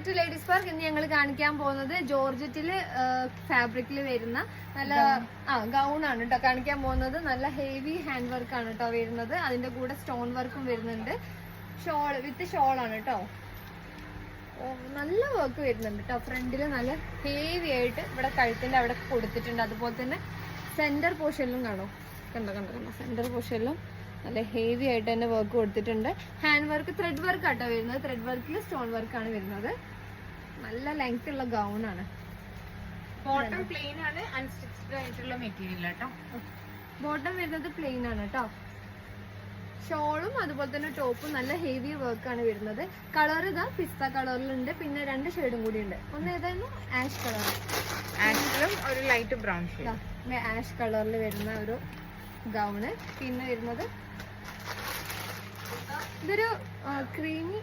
Back to ladies park. ഇന്ന് ഞങ്ങൾ കാണിക്കാൻ പോകുന്നത് ജോർജറ്റില് ഫാബ്രിക്കിൽ വരുന്ന നല്ല ഗൗൺ ആണ് കേട്ടോ കാണിക്കാൻ പോകുന്നത്. നല്ല ഹെവി ഹാൻഡ് വർക്ക് ആണ് കേട്ടോ വരുന്നത്. അതിന്റെ കൂടെ സ്റ്റോൺ വർക്കും വരുന്നുണ്ട്. ഷോൾ വിത്ത് ഷോൾ ആണ് കേട്ടോ. നല്ല വർക്ക് വരുന്നുണ്ട് കേട്ടോ. ഫ്രണ്ടില് നല്ല ഹെവി ആയിട്ട് ഇവിടെ കഴുത്തിന്റെ അവിടെ കൊടുത്തിട്ടുണ്ട്. അതുപോലെ തന്നെ സെന്റർ പോർഷനിലും കണ്ടോ സെന്റർ പോർഷനിലും നല്ല ഹെവി ആയിട്ട് തന്നെ വർക്ക് കൊടുത്തിട്ടുണ്ട്. ഹാൻഡ് വർക്ക് ത്രെഡ് വർക്ക് ആട്ടോ വരുന്നത്. ത്രെഡ് വർക്കിൽ സ്റ്റോൺ വർക്ക് ആണ് വരുന്നത്. നല്ല ലെങ്ത് ഉള്ള ഗൗൺ ആണ്. ബോട്ടം പ്ലെയിൻ ആണ്, അൺസ്റ്റിച്ച്ഡ് ആയിട്ടുള്ള മെറ്റീരിയൽ കേട്ടോ. ബോട്ടം വരുന്നത് പ്ലെയിൻ ആണ് കേട്ടോ. ഷോളും അതുപോലെ തന്നെ ടോപ്പും നല്ല ഹെവി വർക്ക് ആണ് വരുന്നത്. കളർ ഇതാ പിസ്ത കളറിലുണ്ട്. പിന്നെ 2 ഷെയ്ഡും കൂടി ഉണ്ട്. ഒന്ന് ഏതായിരുന്നു ആഷ് കളർ, ആഷും ഒരു ലൈറ്റ് ബ്രൗൺ ഷെയ്ഡ്. ആഷ് കളറിൽ വരുന്ന ഒരു ഗൗണ്. പിന്നെ വരുന്നത് ഇതൊരു creamy,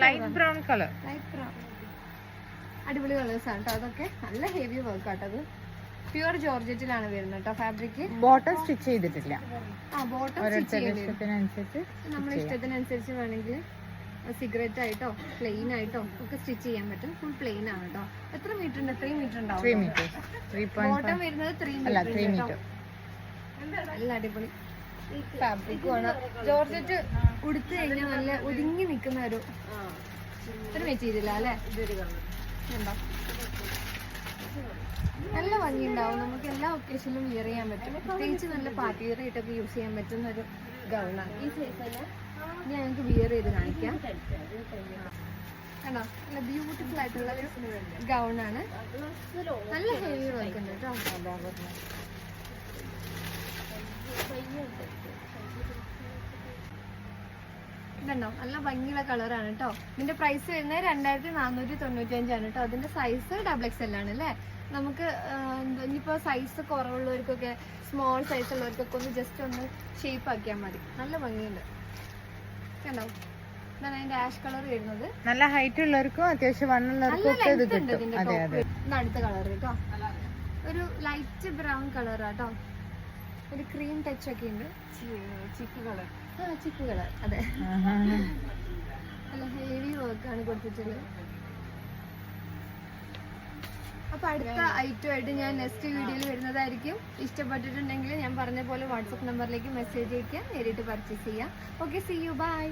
light brown colour. Light brown അടിപൊളി കളേഴ്സ് ആണ് കേട്ടോ. അതൊക്കെ നല്ല ഹെവി വർക്ക് ആട്ടത്. പ്യുവർ ജോർജറ്റിലാണ് വരുന്നത് കേട്ടോ ഫാബ്രിക്. ബോട്ടം സ്റ്റിച്ച് ചെയ്തിട്ടില്ല. ബോട്ടം നമ്മുടെ ഇഷ്ടത്തിനനുസരിച്ച് വേണമെങ്കിൽ സിഗരറ്റ് ആയിട്ടോ പ്ലെയിൻ ആയിട്ടോ ഒക്കെ സ്റ്റിച്ച് ചെയ്യാൻ പറ്റും. ഫുൾ പ്ലെയിൻ ആണ് കേട്ടോ. എത്ര മീറ്റർ ഉണ്ട്? 3 മീറ്റർ ഉണ്ടാവും. ബോട്ടം വരുന്നത് 3 മീറ്റർ. നല്ല അടിപൊളി ഫാബ്രിക്കും ആണ്. ജോർജറ്റ് ഉടുത്തു കഴിഞ്ഞാൽ നല്ല ഒതുങ്ങി നിൽക്കുന്ന ഒരു മെറ്റീരിയൽ അല്ലേ. ഉണ്ടോ നല്ല ഭംഗി ഉണ്ടാവും. നമുക്ക് എല്ലാ ഒക്കേഷനിലും വിയർ ചെയ്യാൻ പറ്റും. പ്രത്യേകിച്ച് നല്ല പാർട്ടി വെയർ ആയിട്ടൊക്കെ യൂസ് ചെയ്യാൻ പറ്റുന്ന ഒരു ഗൗണാണ്. ഈ സൈസല്ല ഞാൻ ഞങ്ങൾക്ക് വിയർ ചെയ്ത് കാണിക്കാം. കണ്ടോ നല്ല ബ്യൂട്ടിഫുൾ ആയിട്ടുള്ള ഒരു ഗൗണാണ്. നല്ല ഹെവി വർക്ക് ഉണ്ട് കേട്ടോ. ഇതുണ്ടോ നല്ല ഭംഗിയുള്ള കളറാണ് കേട്ടോ. ഇതിന്റെ പ്രൈസ് വരുന്നത് 2495 ആണ് കേട്ടോ. അതിന്റെ സൈസ് XXL ആണ് അല്ലേ. നമുക്ക് ഇനിയിപ്പോ സൈസ് കുറവുള്ളവർക്കൊക്കെ സ്മോൾ സൈസ് ഉള്ളവർക്കൊക്കെ ഒന്ന് ജസ്റ്റ് ഒന്ന് ഷേപ്പ് ആക്കിയാൽ മതി. നല്ല ഭംഗിയുണ്ട്. കണ്ടോ ഇതാണ് അതിന്റെ ആഷ് കളർ വരുന്നത്. നല്ല ഹൈറ്റ് ഉള്ളവർക്കും അത്യാവശ്യം അടുത്ത കളർ കേട്ടോ. ഒരു ലൈറ്റ് ബ്രൗൺ കളറാട്ടോ. ഒരു ക്രീം ടച്ച് ഒക്കെ ഉണ്ട്. ചിക്ക് കളർ. ചിക്ക് കളർ അതെ. നല്ല ഹെവി വർക്കാണ് കൊടുത്തിട്ടുള്ളത്. അപ്പൊ അടുത്ത ഐറ്റമായിട്ട് ഞാൻ നെക്സ്റ്റ് വീഡിയോയിൽ വരുന്നതായിരിക്കും. ഇഷ്ടപ്പെട്ടിട്ടുണ്ടെങ്കിൽ ഞാൻ പറഞ്ഞ പോലെ വാട്സപ്പ് നമ്പറിലേക്ക് മെസ്സേജ് അയക്കുക. നേരിട്ട് പർച്ചേസ് ചെയ്യാം. Okay, see you, by.